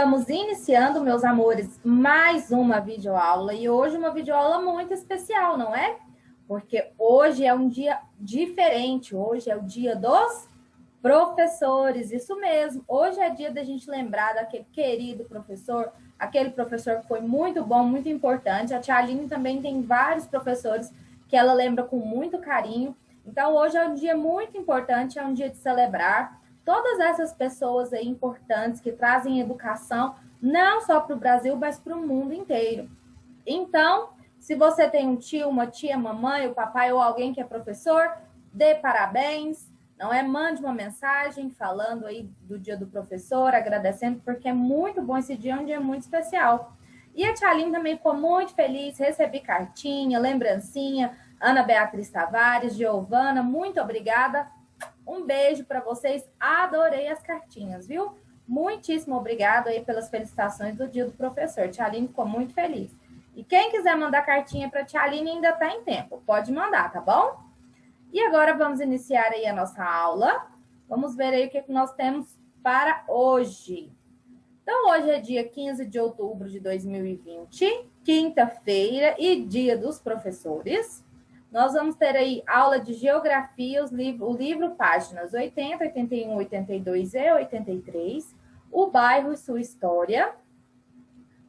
Estamos iniciando, meus amores, mais uma videoaula e hoje uma videoaula muito especial, não é? Porque hoje é um dia diferente, hoje é o dia dos professores, isso mesmo. Hoje é dia da gente lembrar daquele querido professor, aquele professor que foi muito bom, muito importante. A tia Aline também tem vários professores que ela lembra com muito carinho. Então hoje é um dia muito importante, é um dia de celebrar todas essas pessoas aí importantes que trazem educação, não só para o Brasil, mas para o mundo inteiro. Então, se você tem um tio, uma tia, mamãe, o papai ou alguém que é professor, dê parabéns, não é? Mande uma mensagem falando aí do dia do professor, agradecendo, porque é muito bom esse dia, é um dia muito especial. E a tia Aline também ficou muito feliz, recebi cartinha, lembrancinha, Ana Beatriz Tavares, Giovana, muito obrigada. Um beijo para vocês, adorei as cartinhas, viu? Muitíssimo obrigado aí pelas felicitações do dia do professor. Tia Aline ficou muito feliz. E quem quiser mandar cartinha para a tia Aline ainda está em tempo, pode mandar, tá bom? E agora vamos iniciar aí a nossa aula. Vamos ver aí o que nós temos para hoje. Então, hoje é dia 15 de outubro de 2020, quinta-feira e dia dos professores. Nós vamos ter aí aula de geografia, o livro páginas 80, 81, 82 e 83, o bairro e sua história.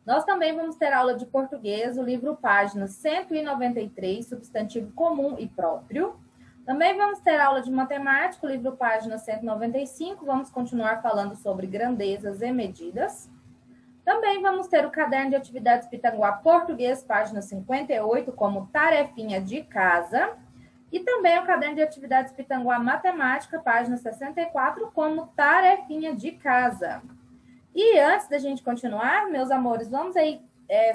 Nós também vamos ter aula de português, o livro páginas 193, substantivo comum e próprio. Também vamos ter aula de matemática, o livro páginas 195, vamos continuar falando sobre grandezas e medidas. Também vamos ter o caderno de atividades Pitanguá Português, página 58, como tarefinha de casa. E também o caderno de atividades Pitanguá Matemática, página 64, como tarefinha de casa. E antes da gente continuar, meus amores, vamos aí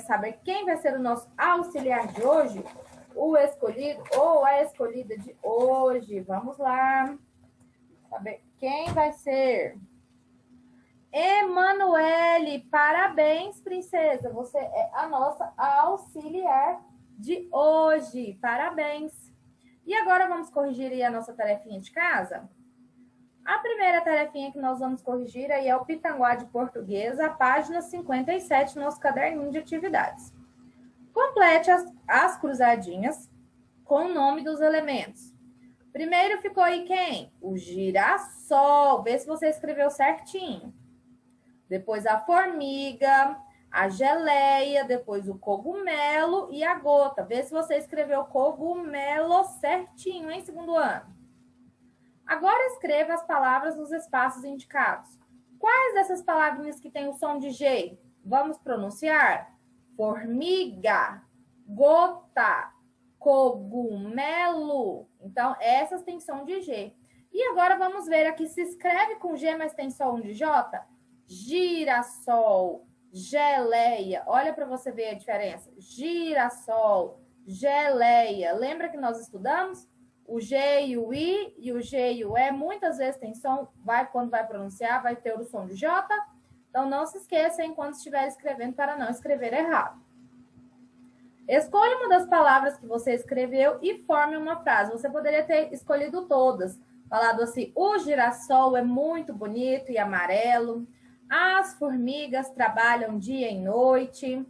saber quem vai ser o nosso auxiliar de hoje, o escolhido ou a escolhida de hoje. Vamos lá. Saber quem vai ser. Emanuele, parabéns, princesa. Você é a nossa auxiliar de hoje. Parabéns. E agora vamos corrigir aí a nossa tarefinha de casa? A primeira tarefinha que nós vamos corrigir aí é o Pitanguá de Português, a página 57, nosso caderninho de atividades. Complete as cruzadinhas com o nome dos elementos. Primeiro ficou aí quem? O girassol. Vê se você escreveu certinho. Depois a formiga, a geleia, depois o cogumelo e a gota. Vê se você escreveu cogumelo certinho, hein, segundo ano. Agora escreva as palavras nos espaços indicados. Quais dessas palavrinhas que tem o som de G? Vamos pronunciar? Formiga, gota, cogumelo. Então, essas têm som de G. E agora vamos ver aqui se escreve com G, mas tem som de J. Girassol, geleia. Olha para você ver a diferença. Girassol, geleia. Lembra que nós estudamos? O G e o I e o G e o E muitas vezes tem som, quando vai pronunciar, vai ter o som de J. Então, não se esqueça enquanto estiver escrevendo para não escrever errado. Escolha uma das palavras que você escreveu e forme uma frase. Você poderia ter escolhido todas. Falado assim, o girassol é muito bonito e amarelo. As formigas trabalham dia e noite.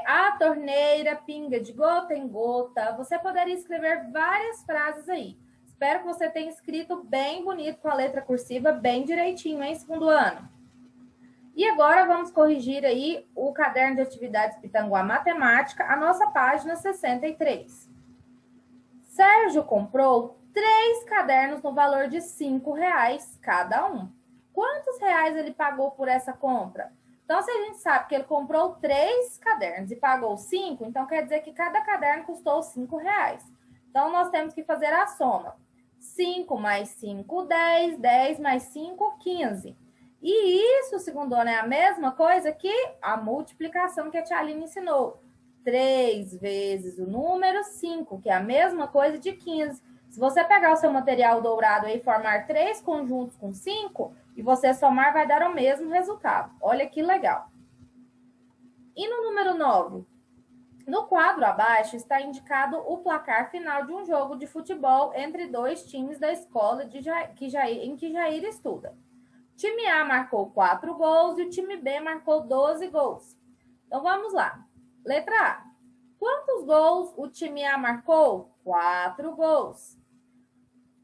A torneira pinga de gota em gota. Você poderia escrever várias frases aí. Espero que você tenha escrito bem bonito com a letra cursiva, bem direitinho, hein, segundo ano. E agora vamos corrigir aí o caderno de atividades Pitanguá Matemática, a nossa página 63. Sérgio comprou 3 cadernos no valor de R$5 cada um. Quantos reais ele pagou por essa compra? Então, se a gente sabe que ele comprou 3 cadernos e pagou 5, então quer dizer que cada caderno custou R$5. Então, nós temos que fazer a soma. 5 mais 5, 10, 10 mais 5, 15. E isso, segundo ano, é a mesma coisa que a multiplicação que a tia Aline ensinou. 3 vezes o número 5, que é a mesma coisa de 15. Se você pegar o seu material dourado e formar 3 conjuntos com 5, e você somar, vai dar o mesmo resultado. Olha que legal. E no número 9? No quadro abaixo está indicado o placar final de um jogo de futebol entre 2 times da escola em que Jair estuda. time A marcou 4 gols e o time B marcou 12 gols. Então, vamos lá. Letra A. Quantos gols o time A marcou? 4 gols.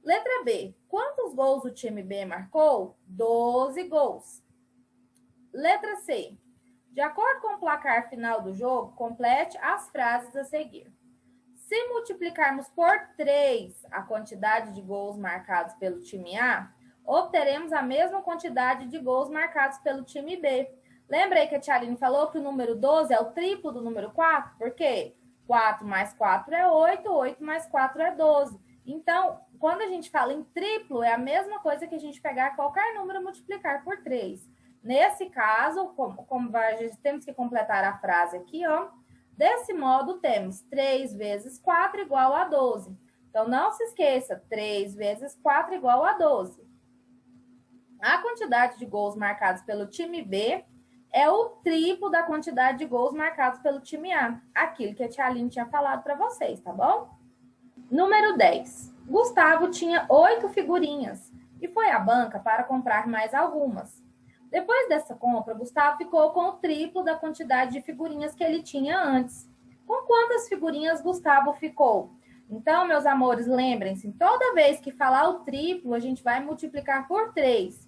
Letra B. Quantos gols o time B marcou? 12 gols. Letra C. De acordo com o placar final do jogo, complete as frases a seguir. Se multiplicarmos por 3 a quantidade de gols marcados pelo time A, obteremos a mesma quantidade de gols marcados pelo time B. Lembra aí que a Tia Aline falou que o número 12 é o triplo do número 4? Por quê? 4 mais 4 é 8, 8 mais 4 é 12. Então, quando a gente fala em triplo, é a mesma coisa que a gente pegar qualquer número e multiplicar por 3. Nesse caso, temos que completar a frase aqui, ó. Desse modo, temos 3 vezes 4 igual a 12. Então, não se esqueça, 3 vezes 4 igual a 12. A quantidade de gols marcados pelo time B é o triplo da quantidade de gols marcados pelo time A. Aquilo que a Tia Aline tinha falado para vocês, tá bom? Número 10. Gustavo tinha 8 figurinhas e foi à banca para comprar mais algumas. Depois dessa compra, Gustavo ficou com o triplo da quantidade de figurinhas que ele tinha antes. Com quantas figurinhas Gustavo ficou? Então, meus amores, lembrem-se, toda vez que falar o triplo, a gente vai multiplicar por 3.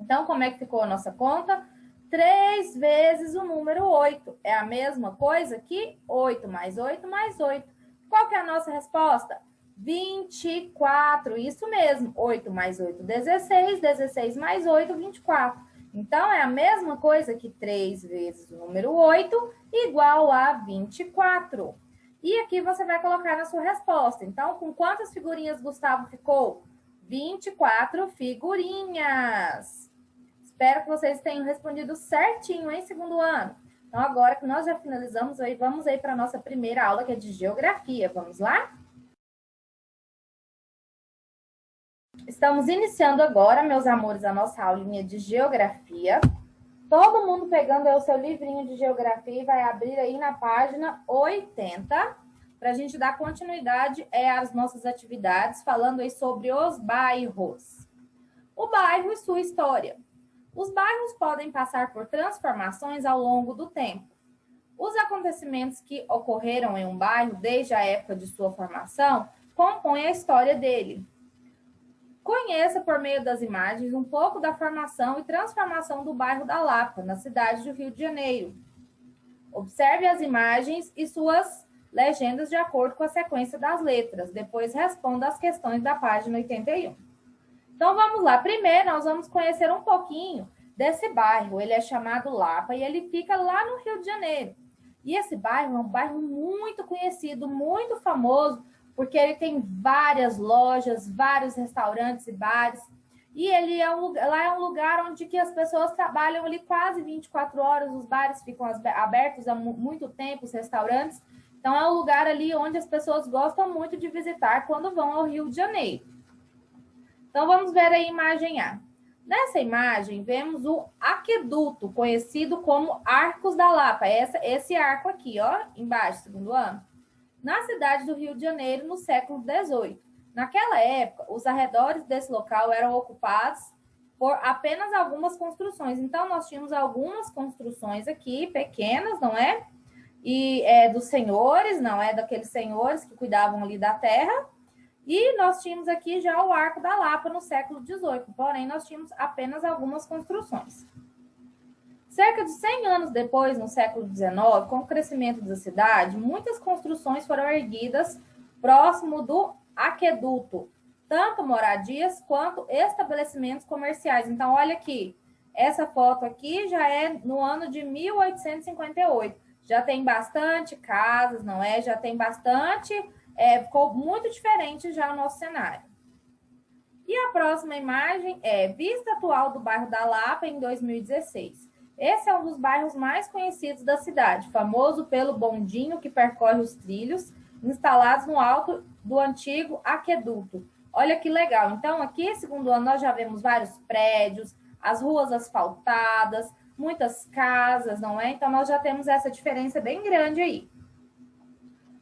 Então, como é que ficou a nossa conta? 3 vezes o número 8. É a mesma coisa que 8 mais 8 mais 8. Qual que é a nossa resposta? 24. Isso mesmo. 8 mais 8, 16. 16 mais 8, 24. Então, é a mesma coisa que 3 vezes o número 8 igual a 24. E aqui você vai colocar na sua resposta. Então, com quantas figurinhas Gustavo ficou? 24 figurinhas. Espero que vocês tenham respondido certinho em segundo ano. Então, agora que nós já finalizamos, vamos aí para a nossa primeira aula, que é de geografia. Vamos lá? Estamos iniciando agora, meus amores, a nossa aulinha de geografia. Todo mundo pegando aí o seu livrinho de geografia e vai abrir aí na página 80, para a gente dar continuidade às nossas atividades, falando aí sobre os bairros. O bairro e sua história. Os bairros podem passar por transformações ao longo do tempo. Os acontecimentos que ocorreram em um bairro desde a época de sua formação compõem a história dele. Conheça, por meio das imagens, um pouco da formação e transformação do bairro da Lapa, na cidade do Rio de Janeiro. Observe as imagens e suas legendas de acordo com a sequência das letras. Depois responda as questões da página 81. Então, vamos lá. Primeiro, nós vamos conhecer um pouquinho desse bairro. Ele é chamado Lapa e ele fica lá no Rio de Janeiro. E esse bairro é um bairro muito conhecido, muito famoso, porque ele tem várias lojas, vários restaurantes e bares. E ele lá é um lugar onde que as pessoas trabalham ali quase 24 horas, os bares ficam abertos há muito tempo, os restaurantes. Então, é um lugar ali onde as pessoas gostam muito de visitar quando vão ao Rio de Janeiro. Então, vamos ver a imagem A. Nessa imagem, vemos o aqueduto, conhecido como Arcos da Lapa. Esse arco aqui, ó, embaixo, segundo ano. Na cidade do Rio de Janeiro, no século XVIII. Naquela época, os arredores desse local eram ocupados por apenas algumas construções. Então, nós tínhamos algumas construções aqui, pequenas, não é? E dos senhores, não é? Daqueles senhores que cuidavam ali da terra. E nós tínhamos aqui já o Arco da Lapa no século XVIII. Porém, nós tínhamos apenas algumas construções. Cerca de 100 anos depois, no século XIX, com o crescimento da cidade, muitas construções foram erguidas próximo do aqueduto, tanto moradias quanto estabelecimentos comerciais. Então, olha aqui, essa foto aqui já é no ano de 1858. Já tem bastante casas, não é? Já tem bastante, ficou muito diferente já o nosso cenário. E a próxima imagem é vista atual do bairro da Lapa em 2016. Esse é um dos bairros mais conhecidos da cidade, famoso pelo bondinho que percorre os trilhos, instalados no alto do antigo aqueduto. Olha que legal. Então, aqui, segundo ano, nós já vemos vários prédios, as ruas asfaltadas, muitas casas, não é? Então, nós já temos essa diferença bem grande aí.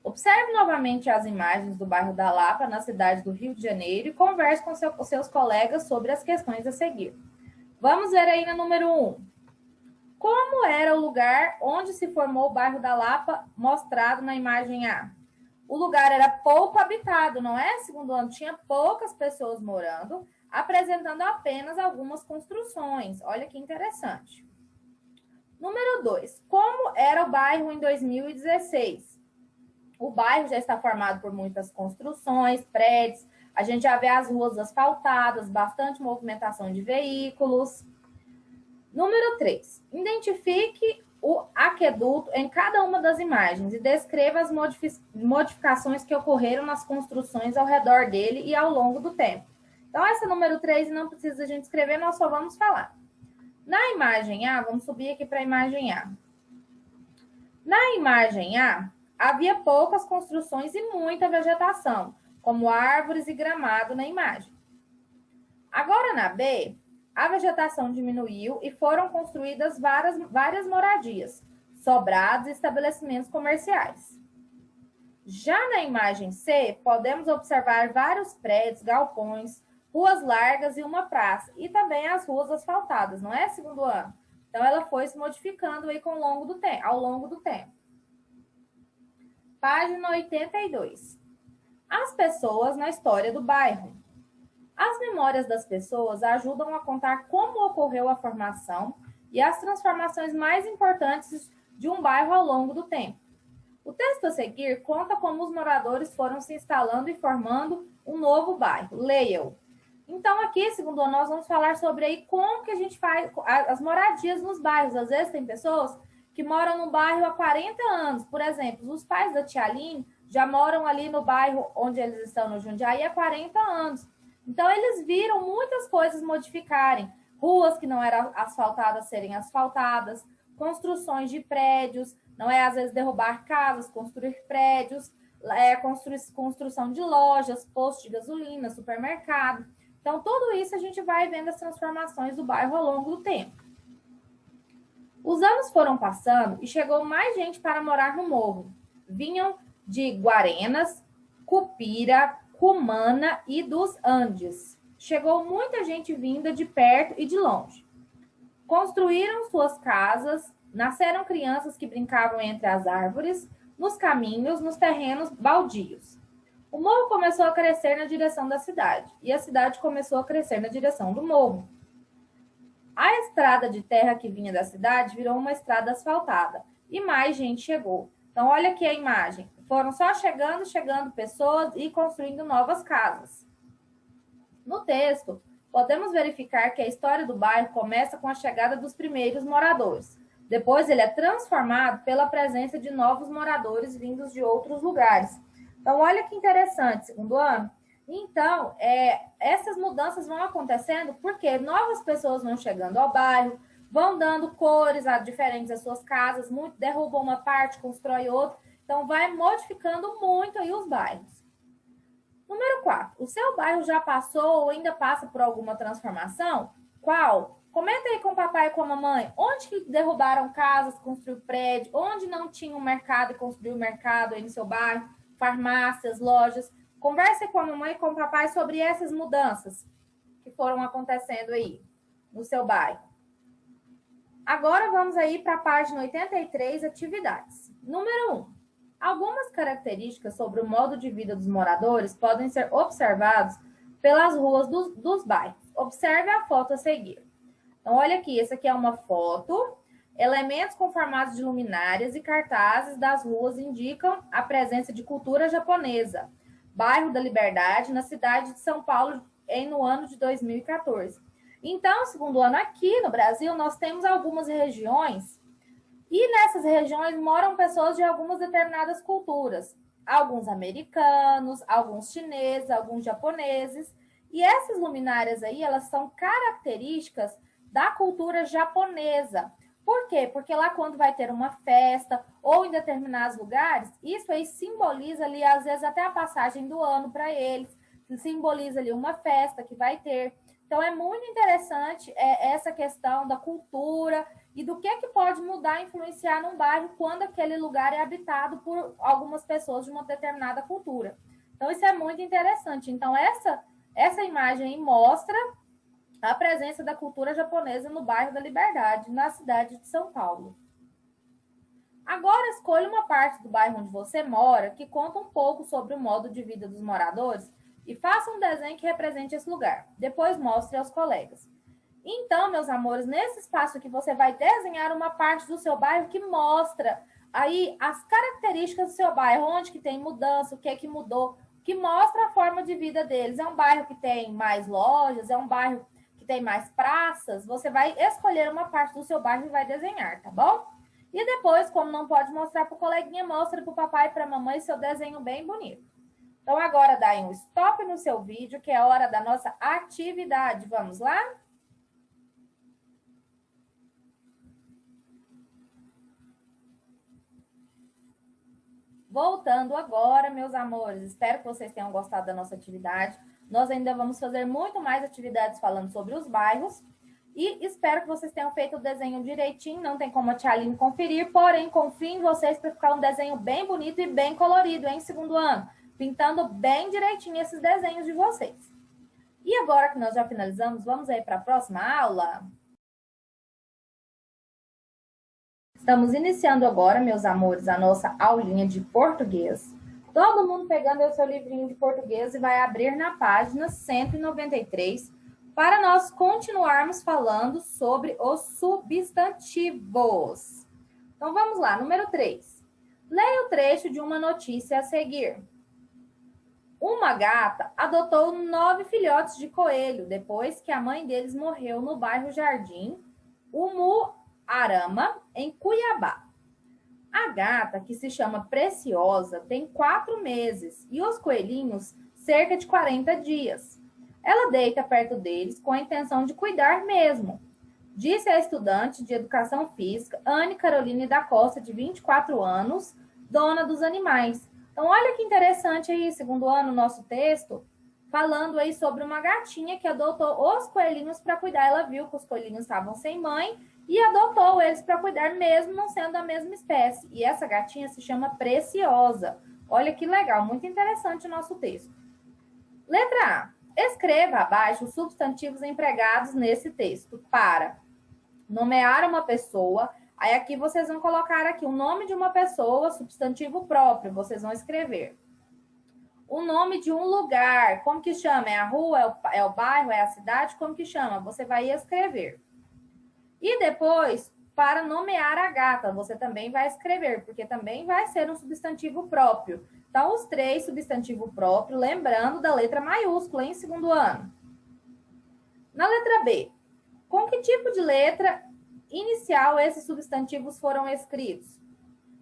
Observe novamente as imagens do bairro da Lapa, na cidade do Rio de Janeiro, e converse com seus colegas sobre as questões a seguir. Vamos ver aí na número 1. Como era o lugar onde se formou o bairro da Lapa, mostrado na imagem A? O lugar era pouco habitado, não é? Segundo ano, tinha poucas pessoas morando, apresentando apenas algumas construções. Olha que interessante. Número 2. Como era o bairro em 2016? O bairro já está formado por muitas construções, prédios, a gente já vê as ruas asfaltadas, bastante movimentação de veículos. Número 3. Identifique o aqueduto em cada uma das imagens e descreva as modificações que ocorreram nas construções ao redor dele e ao longo do tempo. Então, essa número 3 não precisa a gente escrever, nós só vamos falar. Na imagem A, vamos subir aqui para a imagem A. Na imagem A, havia poucas construções e muita vegetação, como árvores e gramado na imagem. Agora, na B, a vegetação diminuiu e foram construídas várias moradias, sobrados e estabelecimentos comerciais. Já na imagem C, podemos observar vários prédios, galpões, ruas largas e uma praça, e também as ruas asfaltadas, não é, segundo ano? Então, ela foi se modificando aí ao longo do tempo. Página 82. As pessoas na história do bairro. As memórias das pessoas ajudam a contar como ocorreu a formação e as transformações mais importantes de um bairro ao longo do tempo. O texto a seguir conta como os moradores foram se instalando e formando um novo bairro. Leia-o. Então, aqui, segundo nós vamos falar sobre aí como que a gente faz as moradias nos bairros. Às vezes tem pessoas que moram no bairro há 40 anos. Por exemplo, os pais da Tia Aline já moram ali no bairro onde eles estão, no Jundiaí, há 40 anos. Então, eles viram muitas coisas modificarem. Ruas que não eram asfaltadas serem asfaltadas, construções de prédios, não é às vezes derrubar casas, construir prédios, construção de lojas, postos de gasolina, supermercado. Então, tudo isso a gente vai vendo as transformações do bairro ao longo do tempo. Os anos foram passando e chegou mais gente para morar no morro. Vinham de Guarenas, Cupira, Cumana e dos Andes. Chegou muita gente vinda de perto e de longe. Construíram suas casas, nasceram crianças que brincavam entre as árvores, nos caminhos, nos terrenos baldios. O morro começou a crescer na direção da cidade, e a cidade começou a crescer na direção do morro. A estrada de terra que vinha da cidade virou uma estrada asfaltada, e mais gente chegou. Então, olha aqui a imagem. Foram só chegando pessoas e construindo novas casas. No texto, podemos verificar que a história do bairro começa com a chegada dos primeiros moradores. Depois, ele é transformado pela presença de novos moradores vindos de outros lugares. Então, olha que interessante, segundo ano. Então, essas mudanças vão acontecendo porque novas pessoas vão chegando ao bairro, vão dando cores diferentes às suas casas, derrubam uma parte, constrói outra. Então, vai modificando muito aí os bairros. Número 4. O seu bairro já passou ou ainda passa por alguma transformação? Qual? Comenta aí com o papai e com a mamãe. Onde que derrubaram casas, construiu prédio? Onde não tinha um mercado e construiu mercado aí no seu bairro? Farmácias, lojas. Converse com a mamãe e com o papai sobre essas mudanças que foram acontecendo aí no seu bairro. Agora vamos aí para a página 83, atividades. Número 1. Algumas características sobre o modo de vida dos moradores podem ser observados pelas ruas dos bairros. Observe a foto a seguir. Então, olha aqui, essa aqui é uma foto. Elementos com formatos de luminárias e cartazes das ruas indicam a presença de cultura japonesa. Bairro da Liberdade, na cidade de São Paulo, no ano de 2014. Então, segundo ano, aqui no Brasil, nós temos algumas regiões e nessas regiões moram pessoas de algumas determinadas culturas. Alguns americanos, alguns chineses, alguns japoneses. E essas luminárias aí, elas são características da cultura japonesa. Por quê? Porque lá quando vai ter uma festa ou em determinados lugares, isso aí simboliza ali, às vezes, até a passagem do ano para eles. Simboliza ali uma festa que vai ter. Então, é muito interessante essa questão da cultura e do que pode mudar, influenciar num bairro quando aquele lugar é habitado por algumas pessoas de uma determinada cultura. Então, isso é muito interessante. Então, essa imagem aí mostra a presença da cultura japonesa no bairro da Liberdade, na cidade de São Paulo. Agora escolha uma parte do bairro onde você mora que conta um pouco sobre o modo de vida dos moradores e faça um desenho que represente esse lugar. Depois mostre aos colegas. Então, meus amores, nesse espaço aqui você vai desenhar uma parte do seu bairro que mostra aí as características do seu bairro, onde que tem mudança, o que é que mudou, que mostra a forma de vida deles. É um bairro que tem mais lojas, é um bairro que tem mais praças. Você vai escolher uma parte do seu bairro e vai desenhar, tá bom? E depois, como não pode mostrar para o coleguinha, mostra para o papai e para a mamãe seu desenho bem bonito. Então, agora dá um stop no seu vídeo, que é a hora da nossa atividade. Vamos lá? Voltando agora, meus amores, espero que vocês tenham gostado da nossa atividade. Nós ainda vamos fazer muito mais atividades falando sobre os bairros. E espero que vocês tenham feito o desenho direitinho, não tem como a tia Aline conferir, porém, confio em vocês para ficar um desenho bem bonito e bem colorido, hein, segundo ano, pintando bem direitinho esses desenhos de vocês. E agora que nós já finalizamos, vamos aí para a próxima aula? Estamos iniciando agora, meus amores, a nossa aulinha de português. Todo mundo pegando o seu livrinho de português e vai abrir na página 193 para nós continuarmos falando sobre os substantivos. Então, vamos lá, número 3. Leia o trecho de uma notícia a seguir. Uma gata adotou 9 filhotes de coelho depois que a mãe deles morreu no bairro Jardim Umuarama, em Cuiabá. A gata, que se chama Preciosa, tem 4 meses e os coelhinhos cerca de 40 dias. Ela deita perto deles com a intenção de cuidar mesmo, disse a estudante de Educação Física, Anne Caroline da Costa, de 24 anos, dona dos animais. Então, olha que interessante aí, segundo ano, nosso texto, falando aí sobre uma gatinha que adotou os coelhinhos para cuidar. Ela viu que os coelhinhos estavam sem mãe e adotou eles para cuidar, mesmo não sendo da mesma espécie. E essa gatinha se chama Preciosa. Olha que legal, muito interessante o nosso texto. Letra A. Escreva abaixo os substantivos empregados nesse texto para nomear uma pessoa. Aí aqui vocês vão colocar aqui o nome de uma pessoa, substantivo próprio, vocês vão escrever. O nome de um lugar, como que chama? É a rua, é o bairro, é a cidade? Como que chama? Você vai escrever. E depois, para nomear a gata, você também vai escrever, porque também vai ser um substantivo próprio. Então, os 3 substantivo próprio, lembrando da letra maiúscula em segundo ano. Na letra B, com que tipo de letra inicial esses substantivos foram escritos?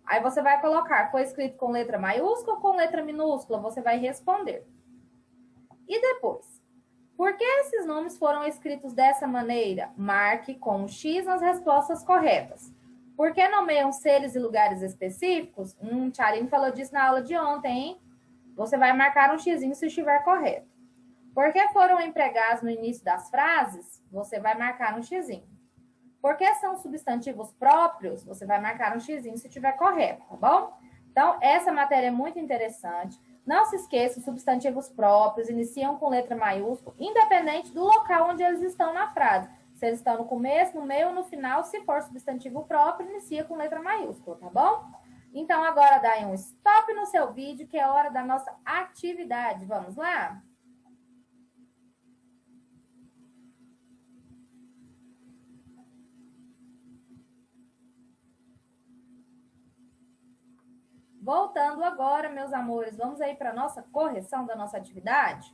Aí você vai colocar, foi escrito com letra maiúscula ou com letra minúscula? Você vai responder. E depois, por que esses nomes foram escritos dessa maneira? Marque com um X nas respostas corretas. Por que nomeiam seres e lugares específicos? Tchaline falou disso na aula de ontem, hein? Você vai marcar um xizinho se estiver correto. Por que foram empregados no início das frases? Você vai marcar um xizinho. Porque são substantivos próprios, você vai marcar um xizinho se estiver correto, tá bom? Então, essa matéria é muito interessante. Não se esqueça, os substantivos próprios iniciam com letra maiúscula, independente do local onde eles estão na frase. Se eles estão no começo, no meio ou no final, se for substantivo próprio, inicia com letra maiúscula, tá bom? Então, agora dá um stop no seu vídeo, que é a hora da nossa atividade. Vamos lá? Voltando agora, meus amores, vamos aí para a nossa correção da nossa atividade?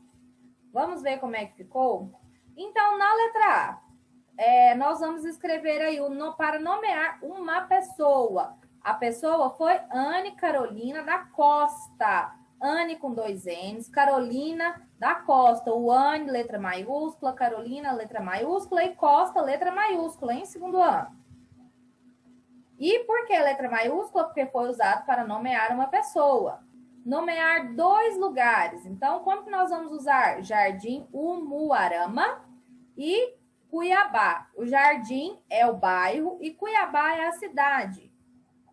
Vamos ver como é que ficou? Então, na letra A, nós vamos escrever aí para nomear uma pessoa. A pessoa foi Anne Carolina da Costa. Anne com 2 N's, Carolina da Costa. O Anne, letra maiúscula, Carolina, letra maiúscula e Costa, letra maiúscula, em segundo ano. E por que letra maiúscula? Porque foi usado para nomear uma pessoa. Nomear 2 lugares. Então, como que nós vamos usar? Jardim Umuarama e Cuiabá. O jardim é o bairro e Cuiabá é a cidade.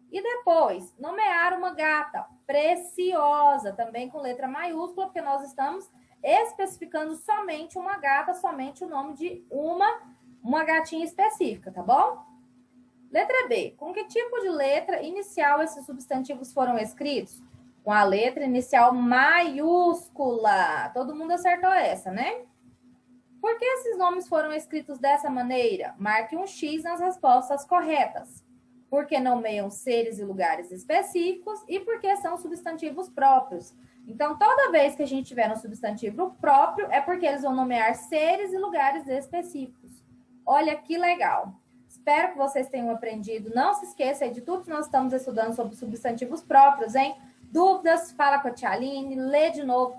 E depois, nomear uma gata, Preciosa, também com letra maiúscula, porque nós estamos especificando somente uma gata, somente o nome de uma gatinha específica, tá bom? Letra B. Com que tipo de letra inicial esses substantivos foram escritos? Com a letra inicial maiúscula. Todo mundo acertou essa, né? Por que esses nomes foram escritos dessa maneira? Marque um X nas respostas corretas. Porque nomeiam seres e lugares específicos e porque são substantivos próprios. Então, toda vez que a gente tiver um substantivo próprio, é porque eles vão nomear seres e lugares específicos. Olha que legal! Espero que vocês tenham aprendido. Não se esqueça aí de tudo que nós estamos estudando sobre substantivos próprios, hein? Dúvidas, fala com a tia Aline, lê de novo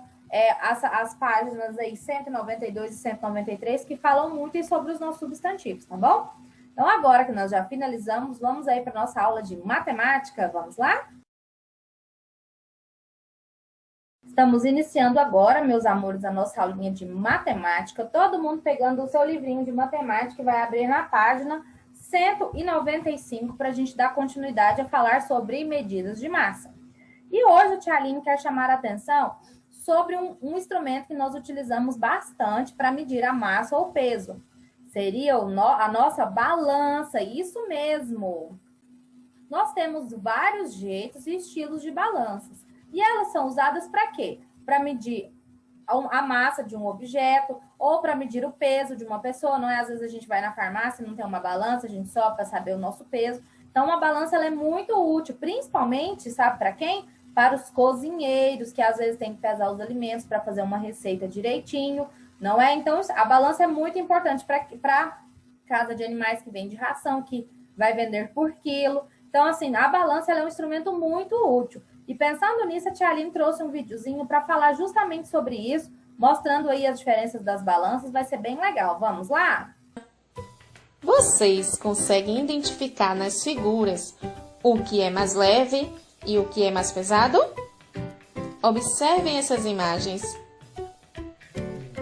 as páginas aí 192 e 193, que falam muito sobre os nossos substantivos, tá bom? Então, agora que nós já finalizamos, vamos aí para a nossa aula de matemática. Vamos lá? Estamos iniciando agora, meus amores, a nossa aulinha de matemática. Todo mundo pegando o seu livrinho de matemática e vai abrir na página 195 para a gente dar continuidade a falar sobre medidas de massa. E hoje a tia Aline quer chamar a atenção sobre um instrumento que nós utilizamos bastante para medir a massa ou peso. Seria a nossa balança, isso mesmo. Nós temos vários jeitos e estilos de balanças. E elas são usadas para quê? Para medir a massa de um objeto ou para medir o peso de uma pessoa, não é? Às vezes a gente vai na farmácia e não tem uma balança, a gente só para saber o nosso peso. Então, uma balança ela é muito útil, principalmente, sabe para quem? Para os cozinheiros, que às vezes tem que pesar os alimentos para fazer uma receita direitinho, não é? Então, a balança é muito importante para casa de animais que vende ração, que vai vender por quilo. Então, assim, a balança ela é um instrumento muito útil. E pensando nisso, a tia Aline trouxe um videozinho para falar justamente sobre isso, mostrando aí as diferenças das balanças. Vai ser bem legal. Vamos lá? Vocês conseguem identificar nas figuras o que é mais leve e o que é mais pesado? Observem essas imagens.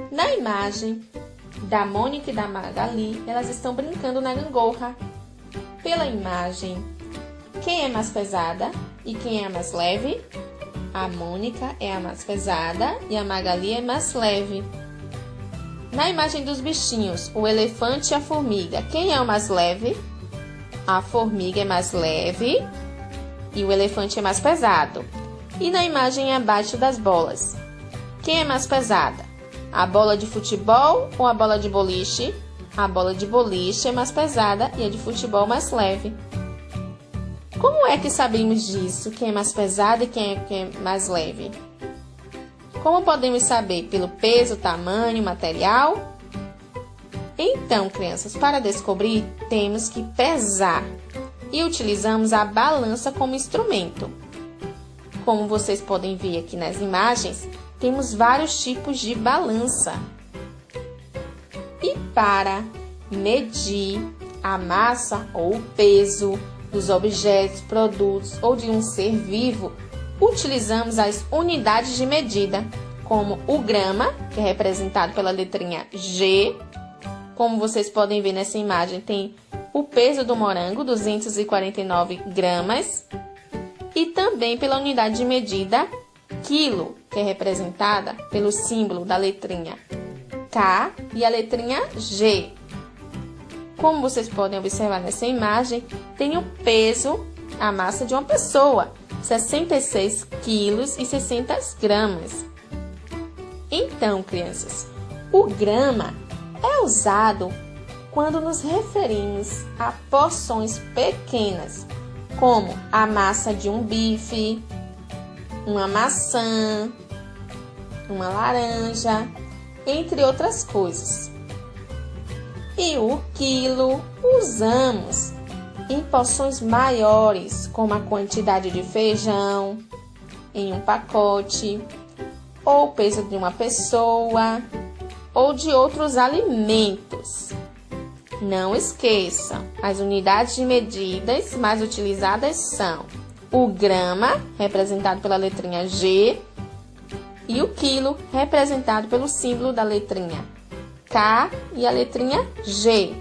Na imagem da Mônica e da Magali, elas estão brincando na gangorra. Pela imagem, quem é mais pesada e quem é mais leve? A Mônica é a mais pesada e a Magali é mais leve. Na imagem dos bichinhos, o elefante e a formiga, quem é o mais leve? A formiga é mais leve e o elefante é mais pesado. E na imagem abaixo das bolas, quem é mais pesada? A bola de futebol ou a bola de boliche? A bola de boliche é mais pesada e a de futebol mais leve. Como é que sabemos disso? Quem é mais pesado e quem é mais leve? Como podemos saber? Pelo peso, tamanho, material? Então, crianças, para descobrir, temos que pesar. E utilizamos a balança como instrumento. Como vocês podem ver aqui nas imagens, temos vários tipos de balança. E para medir a massa ou o peso dos objetos, produtos ou de um ser vivo, utilizamos as unidades de medida, como o grama, que é representado pela letrinha G. Como vocês podem ver nessa imagem, tem o peso do morango, 249 gramas. E também pela unidade de medida quilo, que é representada pelo símbolo da letrinha K e a letrinha G. Como vocês podem observar nessa imagem, tem o peso, a massa de uma pessoa, 66 quilos e 600 gramas. Então, crianças, o grama é usado quando nos referimos a porções pequenas, como a massa de um bife, uma maçã, uma laranja, entre outras coisas. E o quilo usamos em porções maiores, como a quantidade de feijão em um pacote, ou o peso de uma pessoa, ou de outros alimentos. Não esqueçam, as unidades de medidas mais utilizadas são o grama, representado pela letrinha G, e o quilo, representado pelo símbolo da letrinha K e a letrinha G.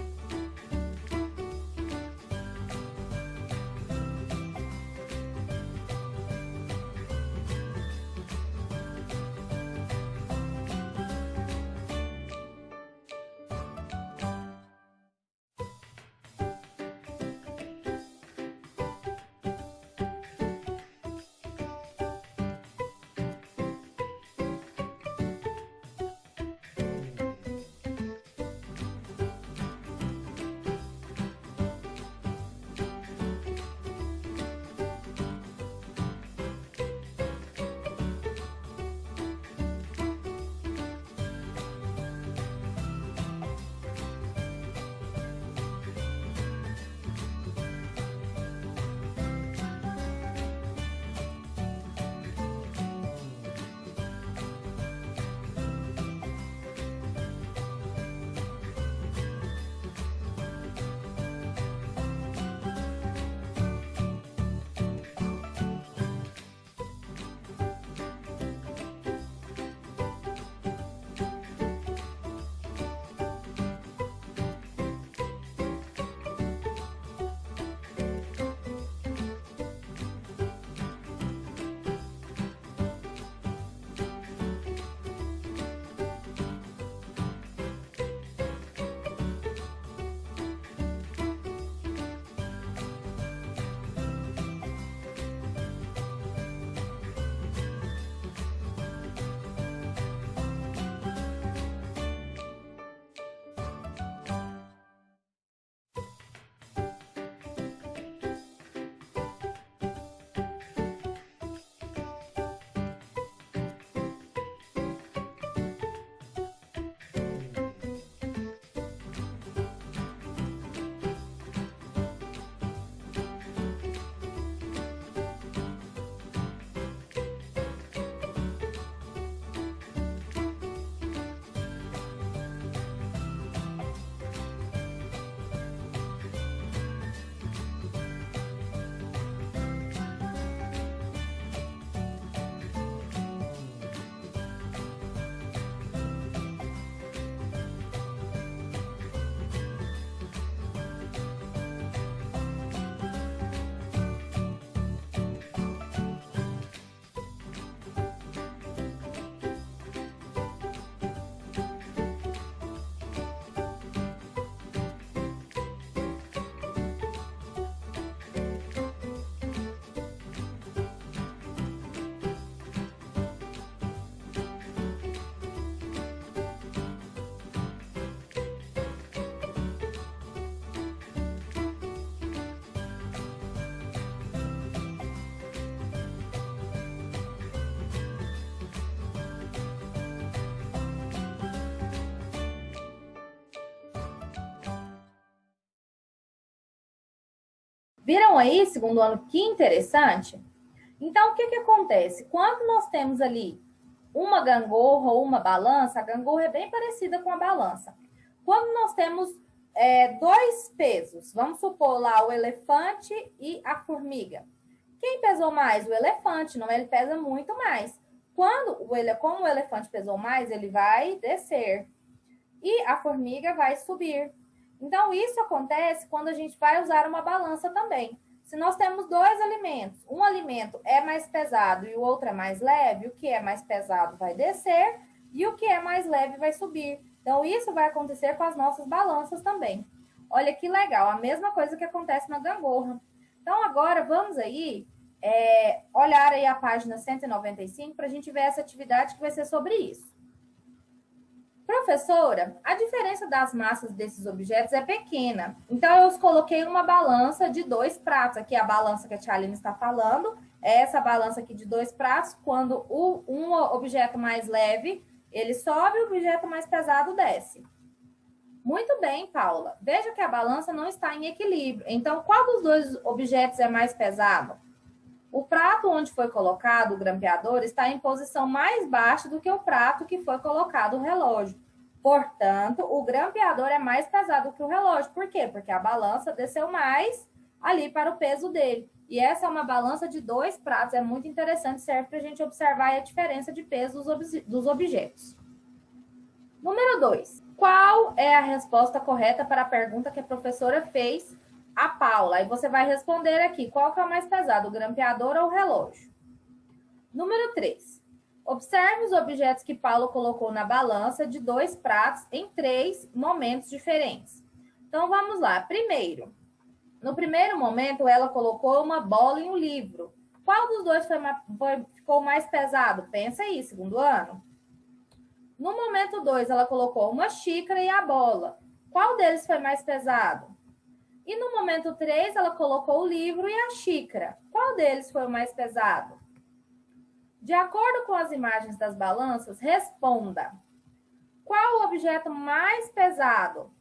Viram aí, segundo ano, que interessante? Então, o que acontece? Quando nós temos ali uma gangorra ou uma balança, a gangorra é bem parecida com a balança. Quando nós temos dois pesos, vamos supor lá o elefante e a formiga. Quem pesou mais? O elefante, não? Ele pesa muito mais. Como o elefante pesou mais, ele vai descer. E a formiga vai subir. Então, isso acontece quando a gente vai usar uma balança também. Se nós temos dois alimentos, um alimento é mais pesado e o outro é mais leve, o que é mais pesado vai descer e o que é mais leve vai subir. Então, isso vai acontecer com as nossas balanças também. Olha que legal, a mesma coisa que acontece na gangorra. Então, agora vamos aí olhar aí a página 195 para a gente ver essa atividade que vai ser sobre isso. Professora, a diferença das massas desses objetos é pequena. Então, eu coloquei uma balança de 2 pratos. Aqui a balança que a tia Aline está falando. É essa balança aqui de 2 pratos. Quando um objeto mais leve, ele sobe, o objeto mais pesado desce. Muito bem, Paula. Veja que a balança não está em equilíbrio. Então, qual dos dois objetos é mais pesado? O prato onde foi colocado o grampeador está em posição mais baixa do que o prato que foi colocado o relógio. Portanto, o grampeador é mais pesado que o relógio. Por quê? Porque a balança desceu mais ali para o peso dele. E essa é uma balança de 2 pratos. É muito interessante, serve para a gente observar a diferença de peso dos objetos. Número 2. Qual é a resposta correta para a pergunta que a professora fez a Paula? Aí você vai responder aqui, qual que é o mais pesado, o grampeador ou o relógio? Número 3. Observe os objetos que Paula colocou na balança de 2 pratos em 3 momentos diferentes. Então, vamos lá. Primeiro, no primeiro momento, ela colocou uma bola e um livro. Qual dos dois ficou mais pesado? Pensa aí, segundo ano. No momento 2, ela colocou uma xícara e a bola. Qual deles foi mais pesado? E no momento 3, ela colocou o livro e a xícara. Qual deles foi o mais pesado? De acordo com as imagens das balanças, responda. Qual o objeto mais pesado?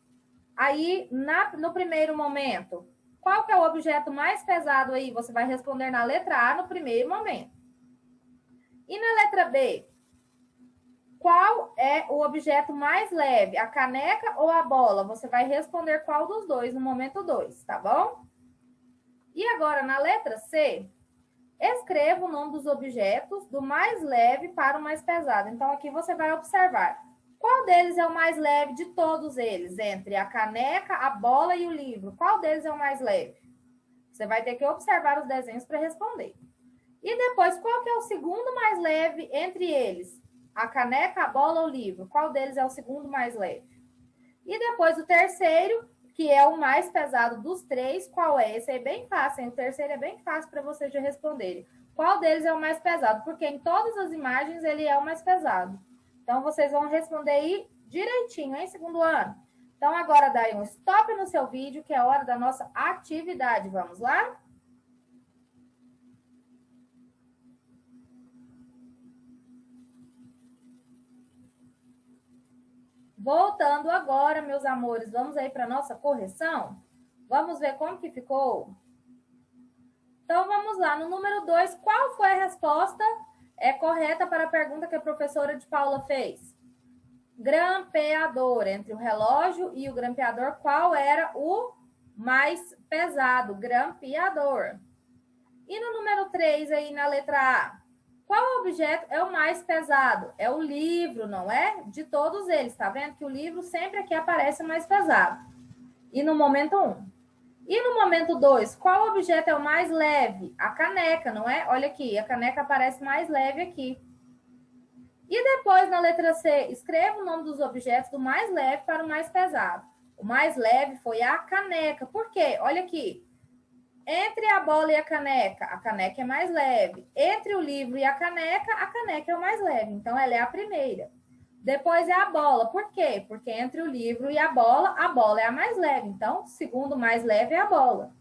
Aí, no primeiro momento, qual que é o objeto mais pesado aí? Você vai responder na letra A no primeiro momento. E na letra B? Qual é o objeto mais leve? A caneca ou a bola? Você vai responder qual dos dois no momento 2, tá bom? E agora, na letra C, escreva o nome dos objetos do mais leve para o mais pesado. Então, aqui você vai observar. Qual deles é o mais leve de todos eles? Entre a caneca, a bola e o livro. Qual deles é o mais leve? Você vai ter que observar os desenhos para responder. E depois, qual que é o segundo mais leve entre eles? A caneca, a bola ou o livro? Qual deles é o segundo mais leve? E depois o terceiro, que é o mais pesado dos 3, qual é? Esse é bem fácil, hein? O terceiro é bem fácil para vocês de responderem. Qual deles é o mais pesado? Porque em todas as imagens ele é o mais pesado. Então, vocês vão responder aí direitinho, hein, segundo ano? Então, agora dá aí um stop no seu vídeo, que é a hora da nossa atividade. Vamos lá? Voltando agora, meus amores, vamos aí para a nossa correção? Vamos ver como que ficou? Então, vamos lá. No número 2, qual foi a resposta correta para a pergunta que a professora de Paula fez? Grampeador. Entre o relógio e o grampeador, qual era o mais pesado? Grampeador. E no número 3, aí na letra A? Qual objeto é o mais pesado? É o livro, não é? De todos eles, tá vendo? Que o livro sempre aqui aparece mais pesado. E no momento 1. E no momento 2, qual objeto é o mais leve? A caneca, não é? Olha aqui, a caneca aparece mais leve aqui. E depois, na letra C, escreva o nome dos objetos do mais leve para o mais pesado. O mais leve foi a caneca. Por quê? Olha aqui. Entre a bola e a caneca é mais leve. Entre o livro e a caneca é o mais leve. Então, ela é a primeira. Depois é a bola. Por quê? Porque entre o livro e a bola é a mais leve. Então, o segundo mais leve é a bola.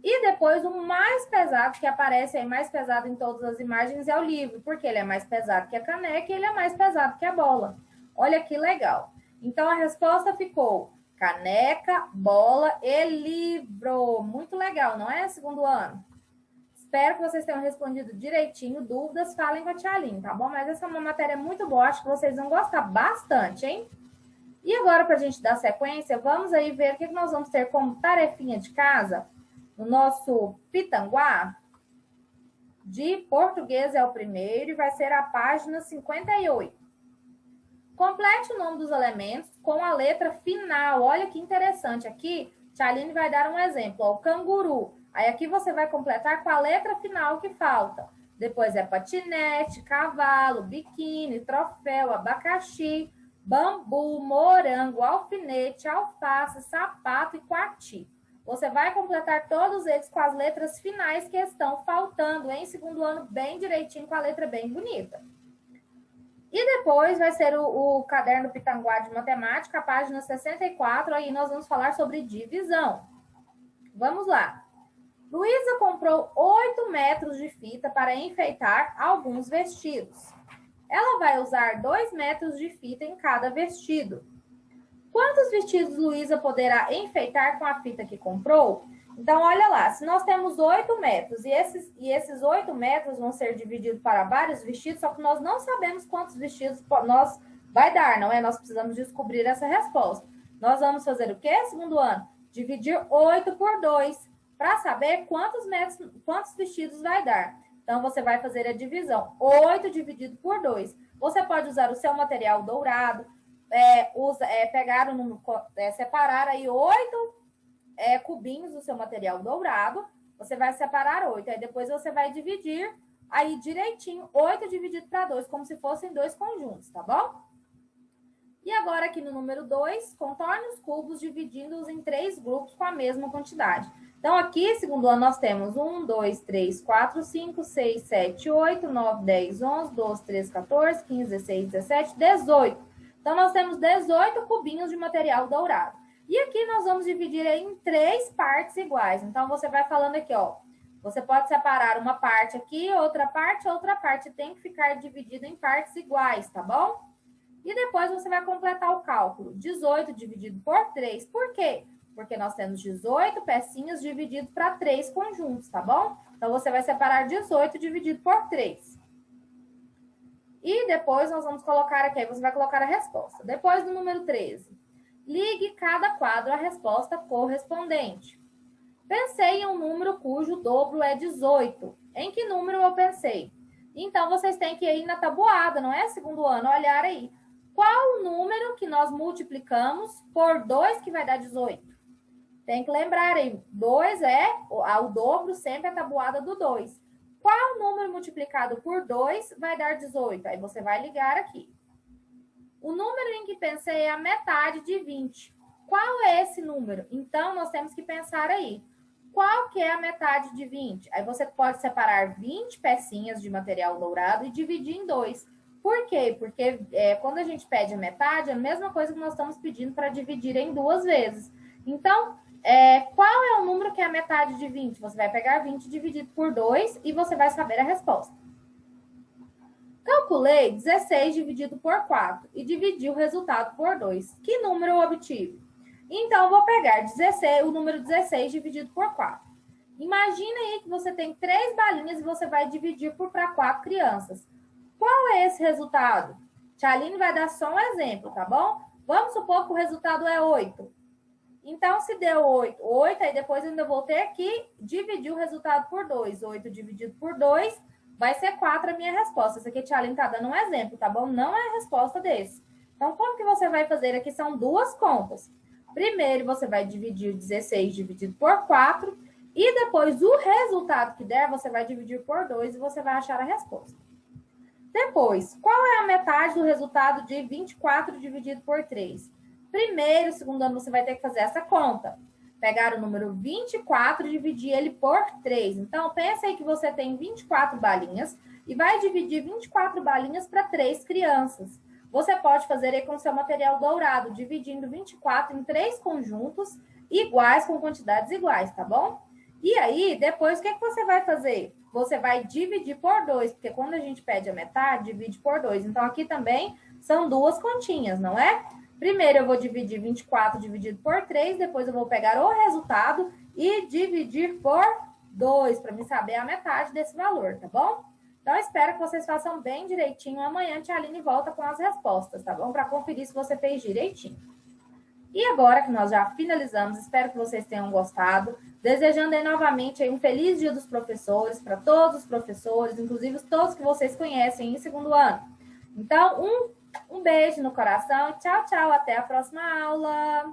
E depois, o mais pesado, que aparece aí, mais pesado em todas as imagens, é o livro. Porque ele é mais pesado que a caneca e ele é mais pesado que a bola. Olha que legal. Então, a resposta ficou... caneca, bola e livro. Muito legal, não é, segundo ano? Espero que vocês tenham respondido direitinho. Dúvidas, falem com a tia Aline, tá bom? Mas essa é uma matéria muito boa, acho que vocês vão gostar bastante, hein? E agora, para a gente dar sequência, vamos aí ver o que nós vamos ter como tarefinha de casa no nosso Pitanguá. De português é o primeiro e vai ser a página 58. Complete o nome dos elementos com a letra final. Olha que interessante. Aqui, tia Aline vai dar um exemplo. Ó, o canguru. Aí aqui você vai completar com a letra final que falta. Depois é patinete, cavalo, biquíni, troféu, abacaxi, bambu, morango, alfinete, alface, sapato e coati. Você vai completar todos eles com as letras finais que estão faltando em segundo ano, bem direitinho, com a letra bem bonita. E depois vai ser o caderno Pitanguá de Matemática, a página 64, aí nós vamos falar sobre divisão. Vamos lá. Luísa comprou 8 metros de fita para enfeitar alguns vestidos. Ela vai usar 2 metros de fita em cada vestido. Quantos vestidos Luísa poderá enfeitar com a fita que comprou? Então, olha lá, se nós temos 8 metros e esses 8 metros vão ser divididos para vários vestidos, só que nós não sabemos quantos vestidos nós vai dar, não é? Nós precisamos descobrir essa resposta. Nós vamos fazer o quê, segundo ano? Dividir 8 por 2, para saber quantos vestidos vai dar. Então, você vai fazer a divisão. 8 dividido por 2. Você pode usar o seu material dourado, separar aí 8 cubinhos do seu material dourado. Você vai separar 8. Aí depois você vai dividir aí direitinho, 8 dividido para 2, como se fossem 2 conjuntos, tá bom? E agora aqui no número 2, contorne os cubos dividindo-os em 3 grupos com a mesma quantidade. Então, aqui, segundo ano, nós temos 1, 2, 3, 4, 5, 6, 7, 8, 9, 10, 11, 12, 13, 14, 15, 16, 17, 18. Então, nós temos 18 cubinhos de material dourado. E aqui nós vamos dividir em 3 partes iguais. Então, você vai falando aqui, ó. Você pode separar uma parte aqui, outra parte tem que ficar dividida em partes iguais, tá bom? E depois você vai completar o cálculo. 18 dividido por 3. Por quê? Porque nós temos 18 pecinhas dividido para 3 conjuntos, tá bom? Então, você vai separar 18 dividido por 3. E depois nós vamos colocar aqui, aí você vai colocar a resposta. Depois do número 13. Ligue cada quadro à resposta correspondente. Pensei em um número cujo dobro é 18. Em que número eu pensei? Então, vocês têm que ir na tabuada, não é? Segundo ano, olhar aí. Qual o número que nós multiplicamos por 2 que vai dar 18? Tem que lembrar aí, 2 o dobro, sempre a tabuada do 2. Qual número multiplicado por 2 vai dar 18? Aí você vai ligar aqui. O número em que pensei é a metade de 20. Qual é esse número? Então, nós temos que pensar aí. Qual que é a metade de 20? Aí você pode separar 20 pecinhas de material dourado e dividir em 2. Por quê? Porque quando a gente pede a metade, é a mesma coisa que nós estamos pedindo para dividir em 2 vezes. Então, qual é o número que é a metade de 20? Você vai pegar 20 dividido por 2 e você vai saber a resposta. Calculei 16 dividido por 4 e dividi o resultado por 2. Que número eu obtive? Então, eu vou pegar o número 16 dividido por 4. Imagina aí que você tem 3 balinhas e você vai dividir para 4 crianças. Qual é esse resultado? Tia Aline vai dar só um exemplo, tá bom? Vamos supor que o resultado é 8. Então, se deu 8, aí depois eu ainda vou ter que dividir o resultado por 2. 8 dividido por 2 vai ser 4 a minha resposta. Isso aqui a tia Aline está dando um exemplo, tá bom? Não é a resposta desse. Então, como que você vai fazer aqui? São 2 contas. Primeiro, você vai dividir 16 dividido por 4. E depois, o resultado que der, você vai dividir por 2 e você vai achar a resposta. Depois, qual é a metade do resultado de 24 dividido por 3? Primeiro, segundo ano, você vai ter que fazer essa conta. Pegar o número 24 e dividir ele por 3. Então, pensa aí que você tem 24 balinhas e vai dividir 24 balinhas para 3 crianças. Você pode fazer aí com o seu material dourado, dividindo 24 em 3 conjuntos iguais, com quantidades iguais, tá bom? E aí, depois, o que você vai fazer? Você vai dividir por 2, porque quando a gente pede a metade, divide por 2. Então, aqui também são 2 continhas, não é? Primeiro eu vou dividir 24 dividido por 3, depois eu vou pegar o resultado e dividir por 2, para me saber a metade desse valor, tá bom? Então, espero que vocês façam bem direitinho. Amanhã a Tia Aline volta com as respostas, tá bom? Para conferir se você fez direitinho. E agora que nós já finalizamos, espero que vocês tenham gostado. Desejando aí novamente aí um feliz Dia dos Professores para todos os professores, inclusive todos que vocês conhecem em segundo ano. Então, um beijo no coração. Tchau, tchau. Até a próxima aula.